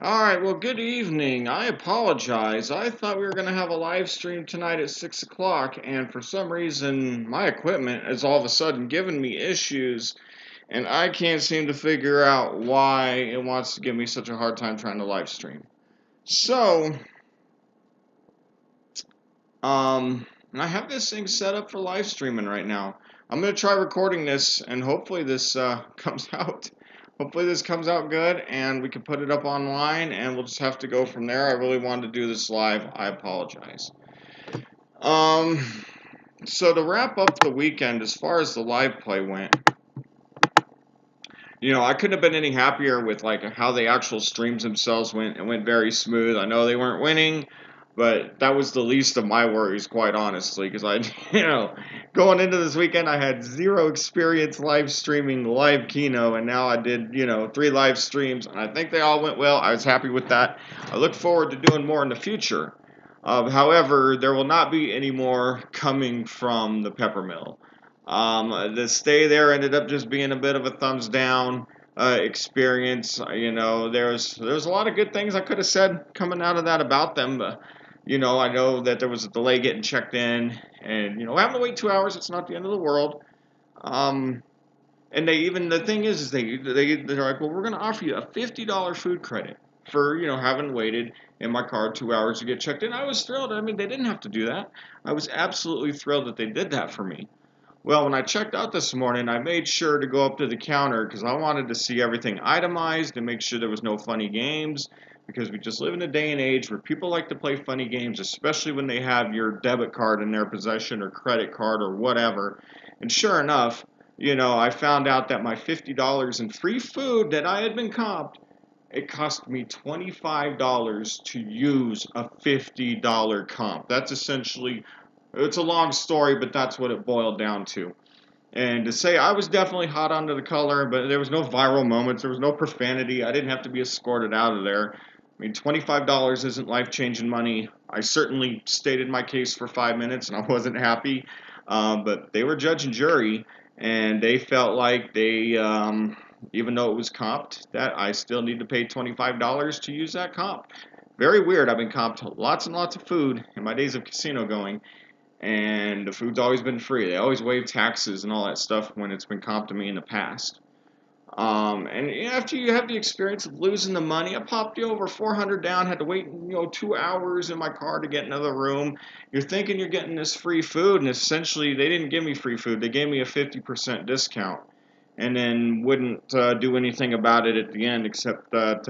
Alright, well, good evening. I apologize. I thought we were going to have a live stream tonight at 6 o'clock, and for some reason, my equipment has all of a sudden given me issues, and I can't seem to figure out why it wants to give me such a hard time trying to live stream. So, I have this thing set up for live streaming right now. I'm going to try recording this, and hopefully this comes out. Hopefully this comes out good, and we can put it up online, and we'll just have to go from there. I really wanted to do this live. I apologize. Um, so to wrap up the weekend, as far as the live play went, I couldn't have been any happier with like how the actual streams themselves went. It went very smooth. I know they weren't winning, but that was the least of my worries, quite honestly, because going into this weekend, I had zero experience live streaming live Keno, and now I did, 3 live streams, and I think they all went well. I was happy with that. I look forward to doing more in the future. However, there will not be any more coming from the Peppermill. The stay there ended up just being a bit of a thumbs down experience. There's a lot of good things I could have said coming out of that about them. But, I know that there was a delay getting checked in, and having to wait 2 hours. It's not the end of the world. Um, and the thing is they're like, well, we're going to offer you a $50 food credit for having waited in my car 2 hours to get checked in. I was thrilled. I mean, they didn't have to do that. I was absolutely thrilled that they did that for me. Well, when I checked out this morning, I made sure to go up to the counter because I wanted to see everything itemized and make sure there was no funny games, because we just live in a day and age where people like to play funny games, especially when they have your debit card in their possession or credit card or whatever. And sure enough, I found out that my $50 in free food that I had been comped, it cost me $25 to use a $50 comp. That's essentially, it's a long story, but that's what it boiled down to. And to say I was definitely hot under the color, but there was no viral moments, there was no profanity, I didn't have to be escorted out of there. I mean, $25 isn't life-changing money. I certainly stated my case for 5 minutes, and I wasn't happy. But they were judge and jury, and they felt like even though it was comped, that I still need to pay $25 to use that comp. Very weird. I've been comped lots and lots of food in my days of casino going, and the food's always been free. They always waive taxes and all that stuff when it's been comped to me in the past. And after you have the experience of losing the money, I popped you over 400 down, had to wait 2 hours in my car to get another room. You're thinking you're getting this free food, and essentially they didn't give me free food. They gave me a 50% discount, and then wouldn't do anything about it at the end, except that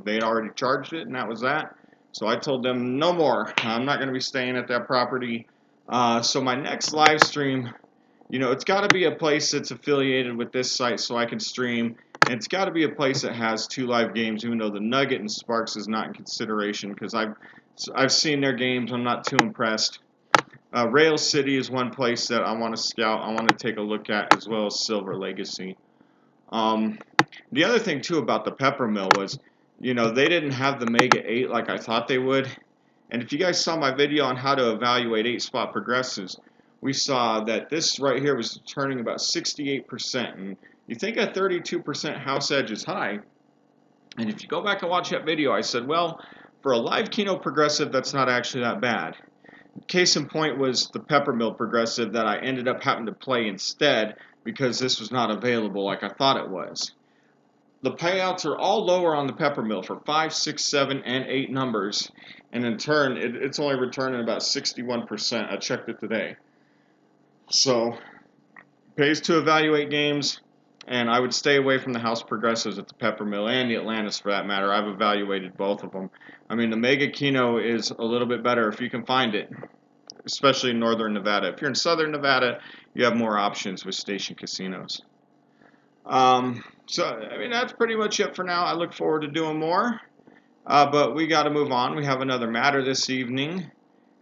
they had already charged it, and that was that. So I told them no more. I'm not going to be staying at that property. So my next live stream, it's got to be a place that's affiliated with this site so I can stream. And it's got to be a place that has 2 live games, even though the Nugget and Sparks is not in consideration, because I've seen their games. I'm not too impressed. Rail City is one place that I want to scout. I want to take a look at, as well as Silver Legacy. Um, the other thing too about the Peppermill was, they didn't have the Mega 8 like I thought they would. And if you guys saw my video on how to evaluate 8-spot progressives, we saw that this right here was turning about 68%. And you think a 32% house edge is high. And if you go back and watch that video, I said, well, for a live Keno progressive, that's not actually that bad. Case in point was the Peppermill progressive that I ended up having to play instead because this was not available like I thought it was. The payouts are all lower on the Peppermill for 5, 6, 7, and 8 numbers, and in turn, it's only returning about 61%. I checked it today. So, pays to evaluate games, and I would stay away from the house progressives at the Peppermill and the Atlantis for that matter. I've evaluated both of them. I mean, the Mega Keno is a little bit better if you can find it, especially in northern Nevada. If you're in southern Nevada, you have more options with station casinos. So, I mean, that's pretty much it for now. I look forward to doing more, but we got to move on. We have another matter this evening.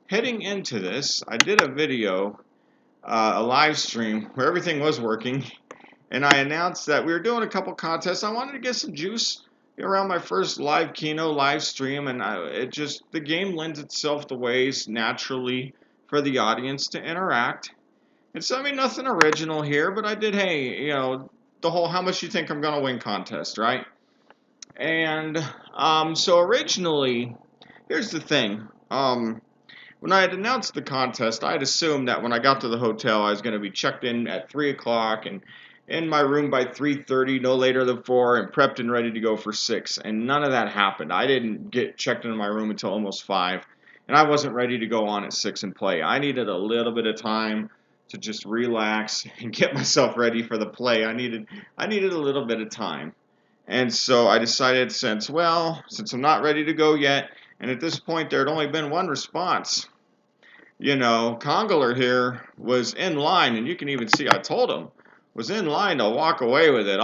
Heading into this, I did a video, a live stream, where everything was working, and I announced that we were doing a couple contests. I wanted to get some juice around my first live Keno live stream, and the game lends itself to ways naturally for the audience to interact. And so, I mean, nothing original here, but I did, hey, the whole how much you think I'm going to win contest, right? And so originally, here's the thing. When I had announced the contest, I had assumed that when I got to the hotel, I was going to be checked in at 3 o'clock and in my room by 3:30, no later than 4, and prepped and ready to go for 6. And none of that happened. I didn't get checked into my room until almost 5, and I wasn't ready to go on at 6 and play. I needed a little bit of time to just relax and get myself ready for the play. I needed a little bit of time. And so I decided since I'm not ready to go yet, and at this point there had only been one response. Congler here was in line, and you can even see I told him, was in line to walk away with it.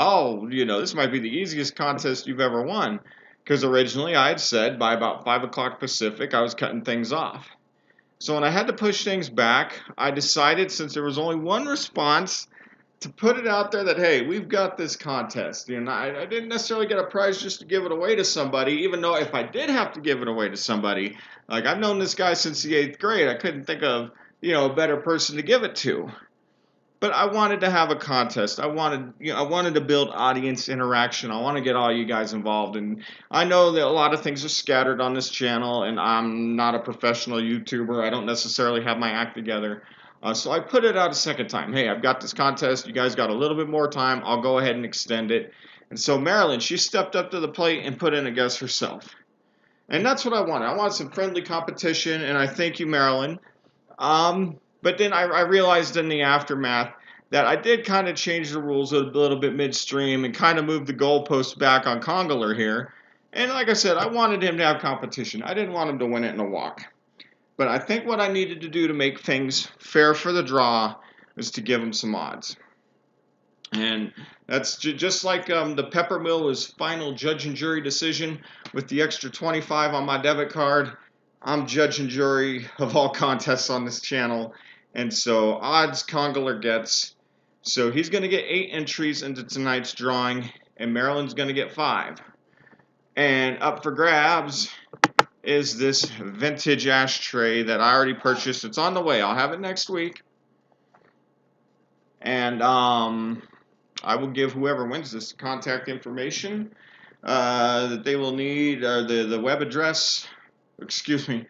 This might be the easiest contest you've ever won. Because originally I had said by about 5 o'clock Pacific I was cutting things off. So when I had to push things back, I decided since there was only one response to put it out there that, hey, we've got this contest. I didn't necessarily get a prize just to give it away to somebody, even though if I did have to give it away to somebody, like I've known this guy since the 8th grade, I couldn't think of, a better person to give it to. But I wanted to have a contest. I wanted to build audience interaction. I want to get all you guys involved. And I know that a lot of things are scattered on this channel, and I'm not a professional YouTuber. I don't necessarily have my act together. So I put it out a second time. Hey, I've got this contest. You guys got a little bit more time. I'll go ahead and extend it. And so Marilyn, she stepped up to the plate and put in a guess herself. And that's what I wanted. I want some friendly competition, and I thank you, Marilyn. But then I realized in the aftermath that I did kind of change the rules a little bit midstream and kind of move the goalposts back on Congeler here. And like I said, I wanted him to have competition. I didn't want him to win it in a walk. But I think what I needed to do to make things fair for the draw is to give him some odds. And that's just like the Pepper Mill was final judge and jury decision with the extra 25 on my debit card. I'm judge and jury of all contests on this channel. And so odds Congeler gets. So he's going to get 8 entries into tonight's drawing, and Maryland's going to get 5. And up for grabs is this vintage ashtray that I already purchased. It's on the way. I'll have it next week. And I will give whoever wins this contact information that they will need, the web address, the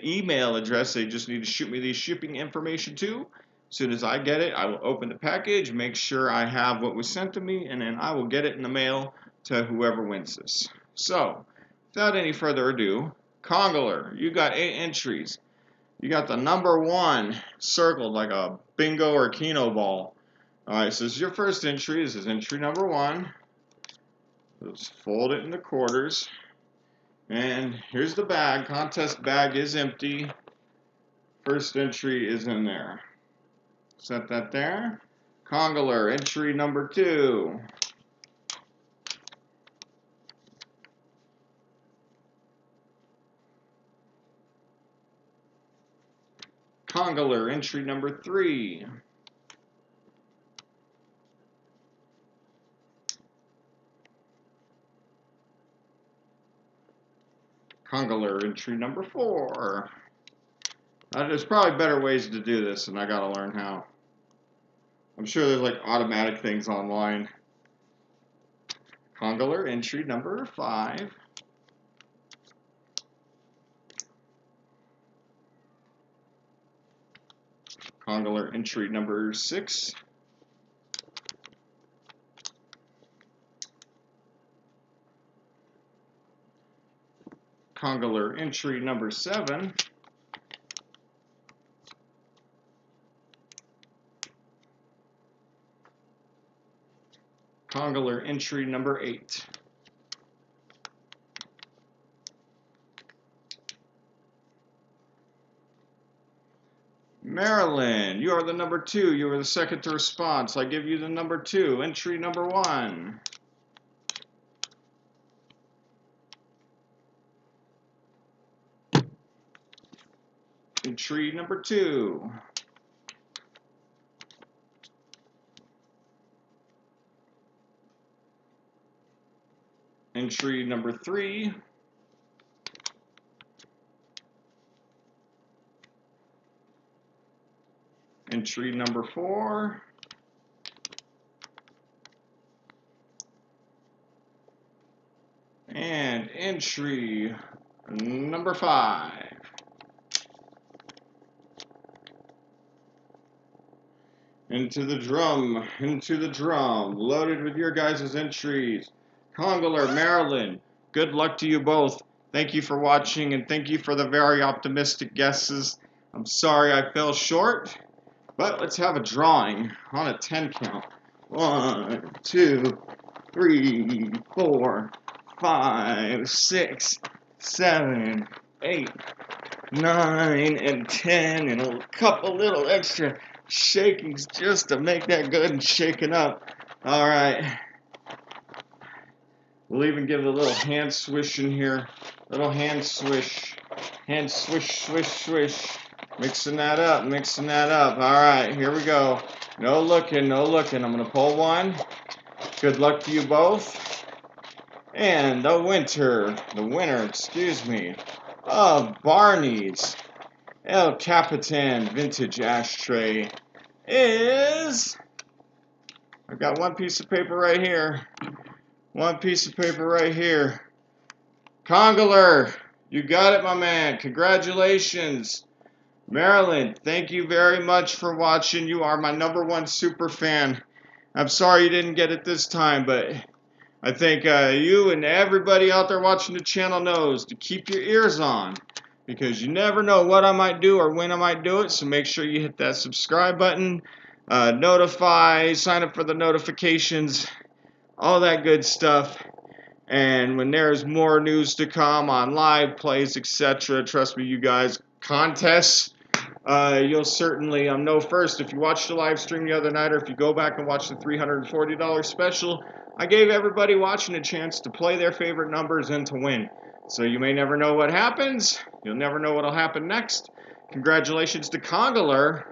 email address they just need to shoot me the shipping information to. As soon as I get it, I will open the package, make sure I have what was sent to me, and then I will get it in the mail to whoever wins this. So, without any further ado, Congeler, you got 8 entries. You got the number 1 circled like a bingo or keno ball. Alright, so this is your first entry. This is entry number 1. Let's fold it into quarters. And here's the bag. Contest bag is empty. First entry is in there. Set that there. Congeler, entry number 2. Congeler, entry number 3. Congeler, entry number 4. There's probably better ways to do this, and I gotta learn how. I'm sure there's like automatic things online. Congeler, entry number 5. Congeler, entry number 6. Congeler, entry number 7. Congeler, entry number 8. Marilyn, you are the number 2. You are the second to respond, so I give you the number 2. Entry number 1. Entry number 2. Entry number 3. Entry number 4. entry number 5. Into the drum, loaded with your guys' entries. Congeler, Maryland, good luck to you both. Thank you for watching, and thank you for the very optimistic guesses. I'm sorry I fell short, but let's have a drawing on a 10 count. 1, 2, 3, 4, 5, 6, 7, 8, 9, and 10, and a couple little extra shakings just to make that good and shaken up. All right. We'll even give it a little hand swish in here. Little hand swish. Hand swish, swish, swish. Mixing that up, mixing that up. All right, here we go. No looking, no looking. I'm going to pull one. Good luck to you both. And the winner, excuse me, of Barney's El Capitan Vintage Ashtray is... I've got one piece of paper right here. One piece of paper right here. Congeler, you got it, my man. Congratulations. Maryland, thank you very much for watching. You are my #1 super fan. I'm sorry you didn't get it this time, but I think you and everybody out there watching the channel knows to keep your ears on, because you never know what I might do or when I might do it. So make sure you hit that subscribe button, notify, sign up for the notifications, all that good stuff. And when there's more news to come on live plays, etc., trust me, you guys, contests, you'll certainly know first. If you watched the live stream the other night, or if you go back and watch the $340 special, I gave everybody watching a chance to play their favorite numbers and to win. So you may never know what happens. You'll never know what'll happen next. Congratulations to Congeler,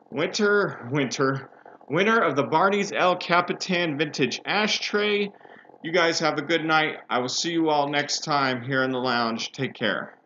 winner of the Barney's El Capitan Vintage Ashtray. You guys have a good night. I will see you all next time here in the lounge. Take care.